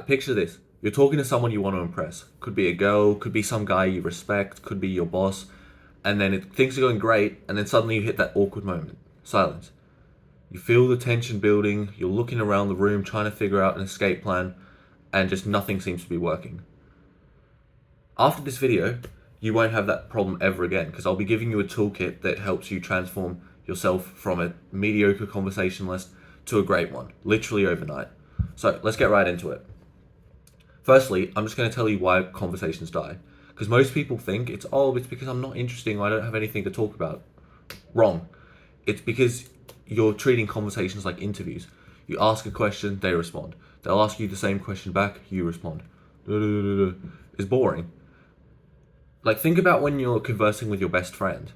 Picture this. You're talking to someone you want to impress. Could be a girl, could be some guy you respect, could be your boss. And then things are going great, and then suddenly you hit that awkward moment. Silence. You feel the tension building, you're looking around the room trying to figure out an escape plan, and just nothing seems to be working. After this video, you won't have that problem ever again, because I'll be giving you a toolkit that helps you transform yourself from a mediocre conversationalist to a great one, literally overnight. So let's get right into it. Firstly, I'm just going to tell you why conversations die. Because most people think it's because I'm not interesting, or I don't have anything to talk about. Wrong. It's because you're treating conversations like interviews. You ask a question, they respond. They'll ask you the same question back, you respond. It's boring. Like, think about when you're conversing with your best friend.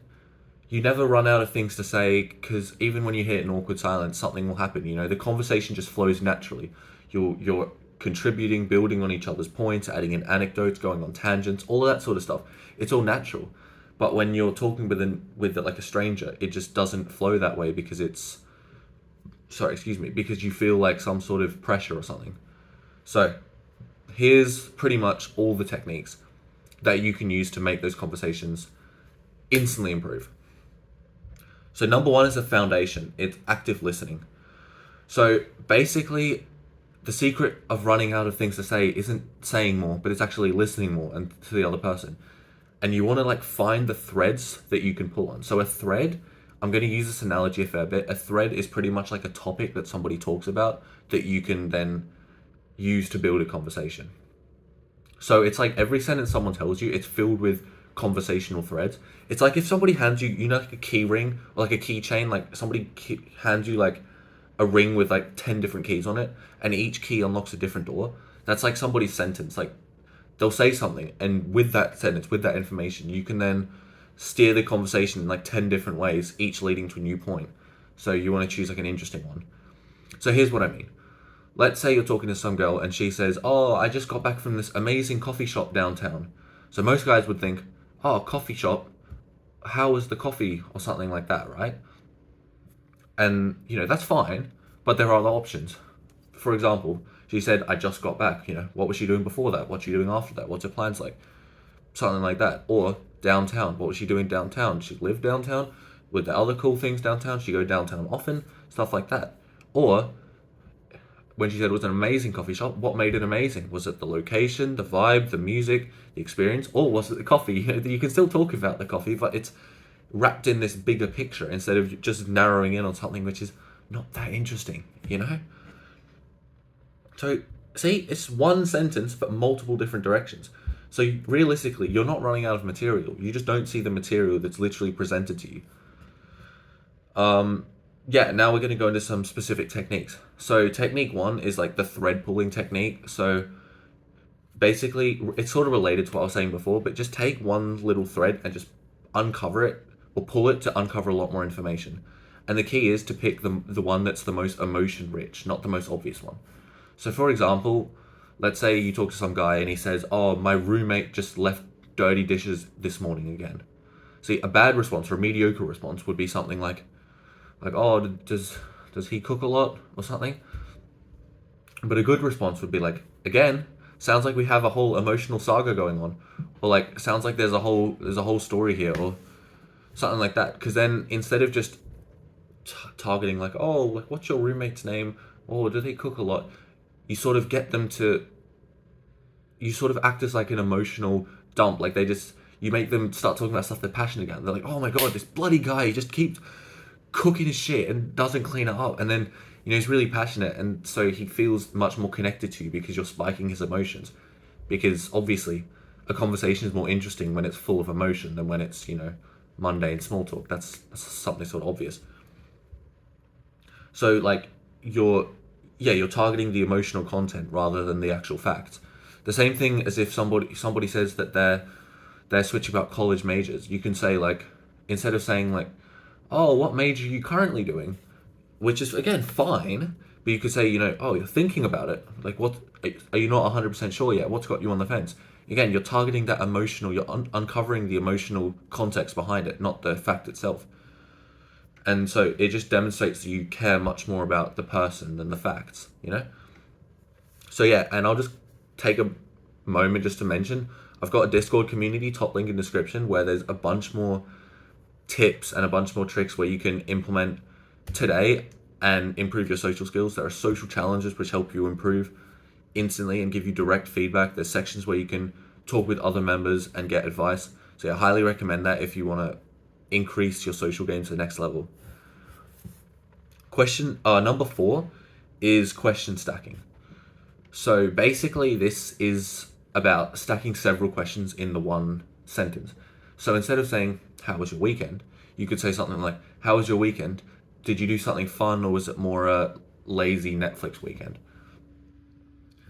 You never run out of things to say, because even when you hit an awkward silence, something will happen. You know, the conversation just flows naturally. You're contributing, building on each other's points, adding in anecdotes, going on tangents, all of that sort of stuff. It's all natural. But when you're talking with like a stranger, it just doesn't flow that way because because you feel like some sort of pressure or something. So here's pretty much all the techniques that you can use to make those conversations instantly improve. So number one is the foundation. It's active listening. So basically, the secret of running out of things to say isn't saying more, but it's actually listening more and to the other person. And you want to like find the threads that you can pull on. So a thread, I'm going to use this analogy a fair bit. A thread is pretty much like a topic that somebody talks about that you can then use to build a conversation. So it's like every sentence someone tells you, it's filled with conversational threads. It's like if somebody hands you, you know, like a key ring or like a keychain, like somebody hands you like a ring with like 10 different keys on it, and each key unlocks a different door. That's like somebody's sentence. Like they'll say something, and with that sentence, with that information, you can then steer the conversation in like 10 different ways, each leading to a new point. So you want to choose like an interesting one. So here's what I mean. Let's say you're talking to some girl and she says, "Oh, I just got back from this amazing coffee shop downtown." So most guys would think, "Oh, coffee shop, how was the coffee?" or something like that, right? And, you know, that's fine, but there are other options. For example, she said, "I just got back." You know, what was she doing before that? What's she doing after that? What's her plans like? Something like that. Or downtown. What was she doing downtown? Did she live downtown? With the other cool things downtown? Did she go downtown often? Stuff like that. Or when she said it was an amazing coffee shop, what made it amazing? Was it the location, the vibe, the music, the experience, or was it the coffee? You can still talk about the coffee, but it's wrapped in this bigger picture instead of just narrowing in on something which is not that interesting, you know? So, see, it's one sentence, but multiple different directions. So realistically, you're not running out of material. You just don't see the material that's literally presented to you. Yeah, now we're going to go into some specific techniques. So technique one is like the thread pulling technique. So basically, it's sort of related to what I was saying before, but just take one little thread and just uncover it or pull it to uncover a lot more information. And the key is to pick the one that's the most emotion rich, not the most obvious one. So for example, let's say you talk to some guy and he says, "Oh, my roommate just left dirty dishes this morning again." See, a bad response or a mediocre response would be something like, "Oh, does he cook a lot?" or something. But a good response would be like, "Again, sounds like we have a whole emotional saga going on," or like, "Sounds like there's a whole story here," or something like that. Because then instead of just targeting like, "Oh, like what's your roommate's name?" or "Do they cook a lot?" you sort of get them to, you sort of act as like an emotional dump. Like you make them start talking about stuff they're passionate about. They're like, "Oh my god, this bloody guy, he just keeps cooking his shit and doesn't clean it up." And then, you know, he's really passionate, and so he feels much more connected to you because you're spiking his emotions. Because obviously, a conversation is more interesting when it's full of emotion than when it's, you know, mundane small talk. That's something sort of obvious. So like you're targeting the emotional content rather than the actual facts. The same thing as if somebody says that they're switching about college majors. You can say like, instead of saying like, "Oh, what major are you currently doing?" which is again fine, but you could say, you know, "Oh, you're thinking about it. Like, what are you not 100% sure yet? What's got you on the fence?" Again, you're targeting that emotional. You're uncovering the emotional context behind it, not the fact itself. And so it just demonstrates that you care much more about the person than the facts, you know? So yeah, and I'll just take a moment just to mention, I've got a Discord community, top link in description, where there's a bunch more tips and a bunch more tricks where you can implement today and improve your social skills. There are social challenges which help you improve instantly and give you direct feedback. There's sections where you can talk with other members and get advice. So yeah, I highly recommend that if you want to increase your social game to the next level. Question number 4 is question stacking. So basically this is about stacking several questions in the one sentence. So instead of saying, how was your weekend? You could say something like, how was your weekend? Did you do something fun, or was it more a lazy Netflix weekend?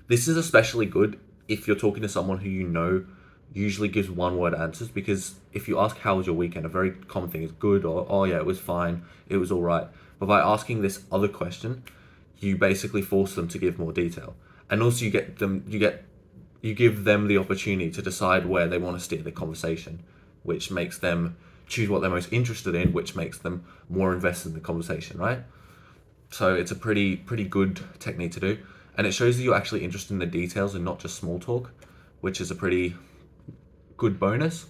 This is especially good if you're talking to someone who you know usually gives one word answers, because if you ask how was your weekend, a very common thing is good, or oh yeah, it was fine, it was all right. But by asking this other question, you basically force them to give more detail. And also you give them the opportunity to decide where they want to steer the conversation, which makes them choose what they're most interested in, which makes them more invested in the conversation, right? So it's a pretty good technique to do, and it shows that you're actually interested in the details and not just small talk, which is a pretty good bonus.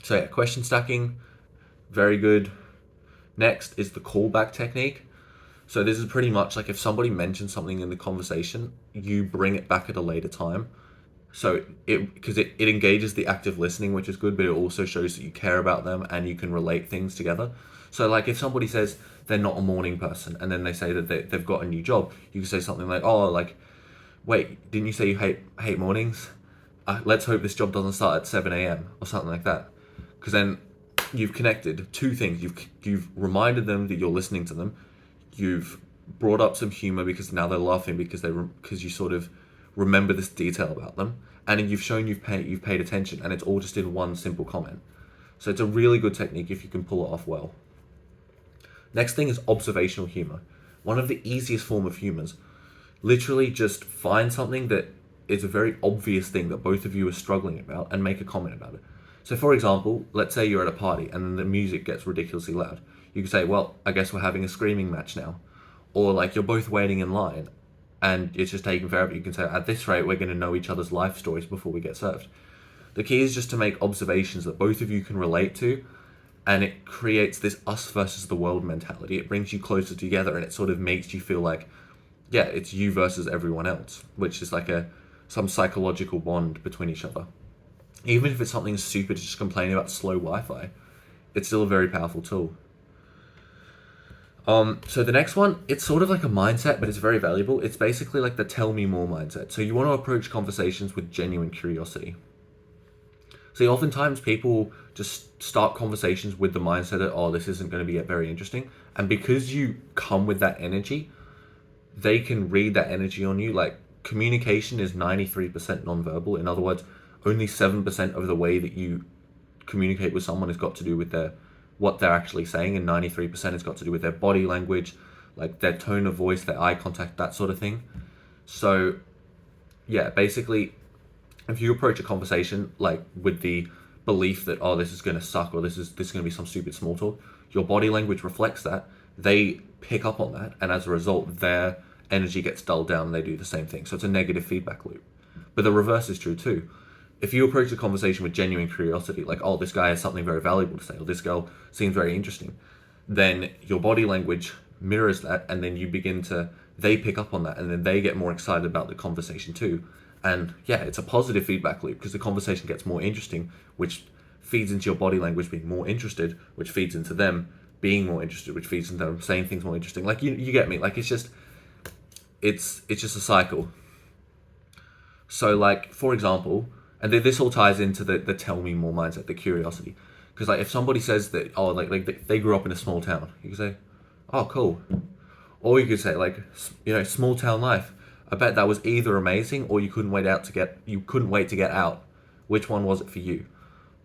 So yeah, question stacking, very good. Next is the callback technique. So this is pretty much like if somebody mentions something in the conversation, you bring it back at a later time. So because it engages the active listening, which is good, but it also shows that you care about them and you can relate things together. So like if somebody says they're not a morning person and then they say that they've got a new job, you can say something like, oh, like, wait, didn't you say you hate mornings? Let's hope this job doesn't start at 7 a.m. or something like that. Because then you've connected two things. You've reminded them that you're listening to them. You've brought up some humor because now they're laughing because you sort of remember this detail about them, and you've shown you've paid attention, and it's all just in one simple comment. So it's a really good technique if you can pull it off well. Next thing is observational humor. One of the easiest form of humors. Literally just find something that is a very obvious thing that both of you are struggling about and make a comment about it. So for example, let's say you're at a party and then the music gets ridiculously loud. You can say, well, I guess we're having a screaming match now. Or like you're both waiting in line and it's just taking forever. You can say, at this rate, we're going to know each other's life stories before we get served. The key is just to make observations that both of you can relate to, and it creates this us versus the world mentality. It brings you closer together and it sort of makes you feel like, yeah, it's you versus everyone else, which is like some psychological bond between each other. Even if it's something stupid, just complaining about slow Wi-Fi, it's still a very powerful tool. So the next one, it's sort of like a mindset, but it's very valuable. It's basically like the tell me more mindset. So you want to approach conversations with genuine curiosity. See, oftentimes people just start conversations with the mindset that, oh, this isn't going to be very interesting. And because you come with that energy, they can read that energy on you. Like communication is 93% nonverbal. In other words, only 7% of the way that you communicate with someone has got to do with what they're actually saying, and 93% has got to do with their body language, like their tone of voice, their eye contact, that sort of thing. So yeah, basically, if you approach a conversation like with the belief that, oh, this is going to suck, or this is going to be some stupid small talk, your body language reflects that. They pick up on that, and as a result, their energy gets dulled down and they do the same thing. So it's a negative feedback loop. But the reverse is true too. If you approach a conversation with genuine curiosity, like, oh, this guy has something very valuable to say, or this girl seems very interesting, then your body language mirrors that, and then they pick up on that, and then they get more excited about the conversation too. And yeah, it's a positive feedback loop because the conversation gets more interesting, which feeds into your body language being more interested, which feeds into them being more interested, which feeds into them saying things more interesting. Like, you get me? Like, it's just a cycle. So like, for example, and this all ties into the tell me more mindset, the curiosity. Because like if somebody says that, oh, like they grew up in a small town, you can say, oh, cool. Or you could say like, small town life. I bet that was either amazing or you couldn't wait to get out. Which one was it for you?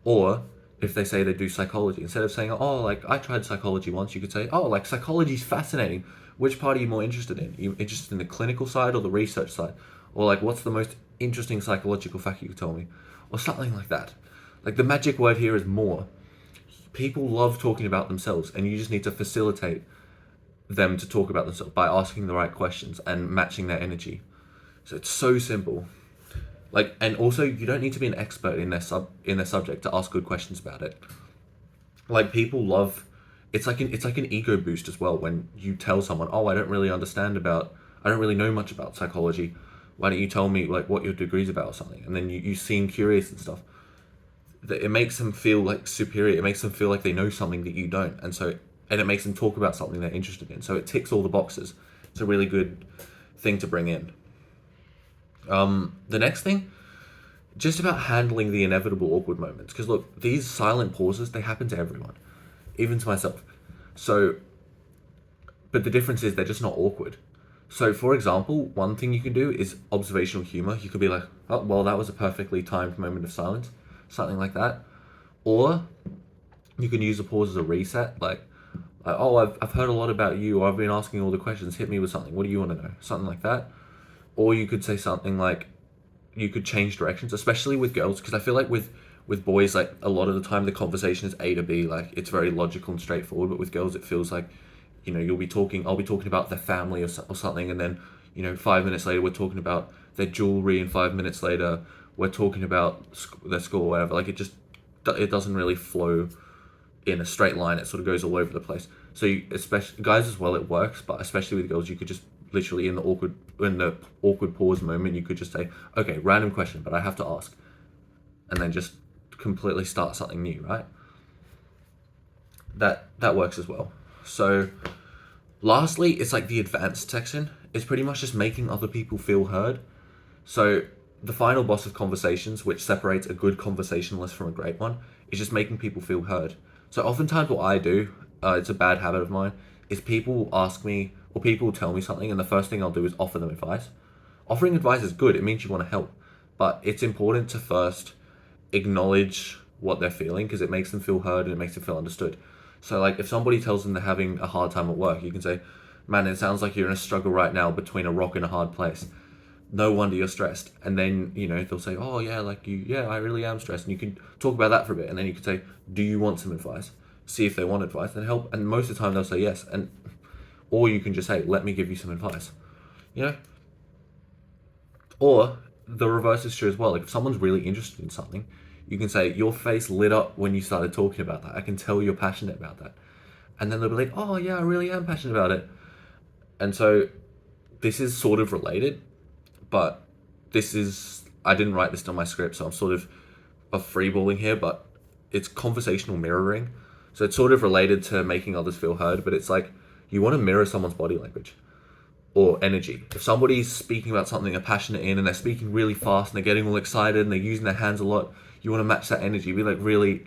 Or if they say they do psychology, instead of saying, oh, like I tried psychology once, you could say, oh, like psychology's fascinating. Which part are you more interested in? Are you interested in the clinical side or the research side? Or like, what's the most interesting psychological fact you could tell me? Or something like that. Like the magic word here is more. People love talking about themselves, and you just need to facilitate them to talk about themselves by asking the right questions and matching their energy. So it's so simple. Like, and also you don't need to be an expert in their subject to ask good questions about it. Like, people love, it's like an ego boost as well when you tell someone, oh, I don't really know much about psychology. Why don't you tell me like what your degree's about or something? And then you seem curious and stuff. That it makes them feel like superior. It makes them feel like they know something that you don't, and it makes them talk about something they're interested in. So it ticks all the boxes. It's a really good thing to bring in. The next thing, just about handling the inevitable awkward moments. Because look, these silent pauses, they happen to everyone, even to myself. So, but the difference is they're just not awkward. So, for example, one thing you can do is observational humor. You could be like, oh, well, that was a perfectly timed moment of silence, something like that. Or you can use a pause as a reset, like oh, I've heard a lot about you, or I've been asking all the questions, hit me with something. What do you want to know? Something like that. Or you could say something like, you could change directions, especially with girls, because I feel like with boys, like a lot of the time the conversation is A to B, like it's very logical and straightforward. But with girls, it feels like, I'll be talking about their family or something, and then 5 minutes later we're talking about their jewelry, and 5 minutes later we're talking about their school or whatever. Like it doesn't really flow in a straight line. It sort of goes all over the place. So especially guys as well, it works, but especially with girls, you could just literally in the awkward pause moment, you could just say, okay, random question, but I have to ask, and then just completely start something new, right? That works as well. So lastly, it's like the advanced section. It's pretty much just making other people feel heard. So the final boss of conversations, which separates a good conversationalist from a great one, is just making people feel heard. So oftentimes what I do, it's a bad habit of mine, is people ask me, or people tell me something, and the first thing I'll do is offer them advice. Offering advice is good. It means you want to help. But it's important to first acknowledge what they're feeling, because it makes them feel heard and it makes them feel understood. So like if somebody tells them they're having a hard time at work, you can say, man, it sounds like you're in a struggle right now between a rock and a hard place. No wonder you're stressed. And then, they'll say, oh yeah, I really am stressed. And you can talk about that for a bit. And then you can say, do you want some advice? See if they want advice and help. And most of the time they'll say yes. Or you can just say, let me give you some advice, Or the reverse is true as well. Like if someone's really interested in something, you can say, your face lit up when you started talking about that. I can tell you're passionate about that. And then they'll be like, oh yeah, I really am passionate about it. And so this is sort of related, but I didn't write this on my script, so I'm sort of freeballing here, but it's conversational mirroring. So it's sort of related to making others feel heard, but it's like you want to mirror someone's body language or energy. If somebody's speaking about something they're passionate in and they're speaking really fast and they're getting all excited and they're using their hands a lot, you want to match that energy, be like really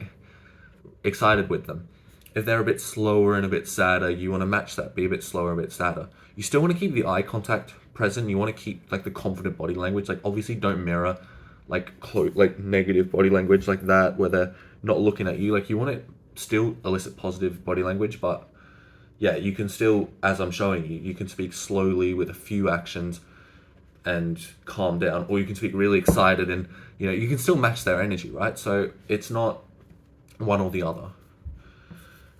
excited with them. If they're a bit slower and a bit sadder, you want to match that, be a bit slower, a bit sadder. You still want to keep the eye contact present. You want to keep like the confident body language. Like obviously don't mirror like negative body language like that where they're not looking at you. Like you want to still elicit positive body language, but yeah, you can still, as I'm showing you, you can speak slowly with a few actions and calm down, or you can speak really excited and you can still match their energy, right? So it's not one or the other.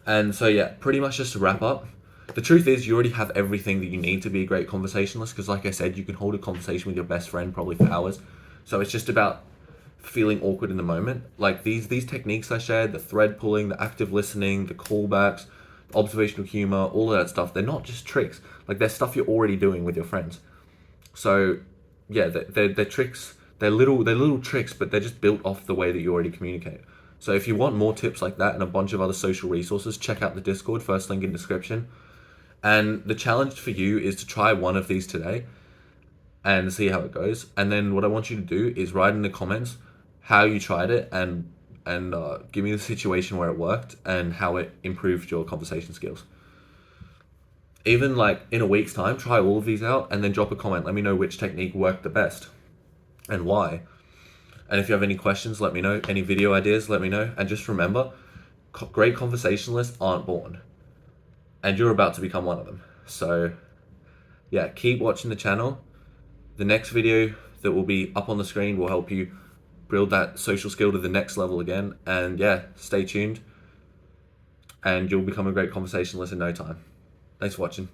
And so yeah, pretty much just to wrap up, the truth is you already have everything that you need to be a great conversationalist, because like I said, you can hold a conversation with your best friend probably for hours. So it's just about feeling awkward in the moment. Like these techniques I shared, the thread pulling, the active listening, the callbacks, observational humor, all of that stuff, they're not just tricks. Like they're stuff you're already doing with your friends. So yeah, they're tricks. They're little tricks, but they're just built off the way that you already communicate. So if you want more tips like that and a bunch of other social resources, check out the Discord, first link in description. And the challenge for you is to try one of these today and see how it goes. And then what I want you to do is write in the comments how you tried it and give me the situation where it worked and how it improved your conversation skills. Even like in a week's time, try all of these out and then drop a comment. Let me know which technique worked the best and why. And if you have any questions, let me know. Any video ideas, let me know. And just remember, great conversationalists aren't born. And you're about to become one of them. So yeah, keep watching the channel. The next video that will be up on the screen will help you build that social skill to the next level again. And yeah, stay tuned and you'll become a great conversationalist in no time. Thanks for watching.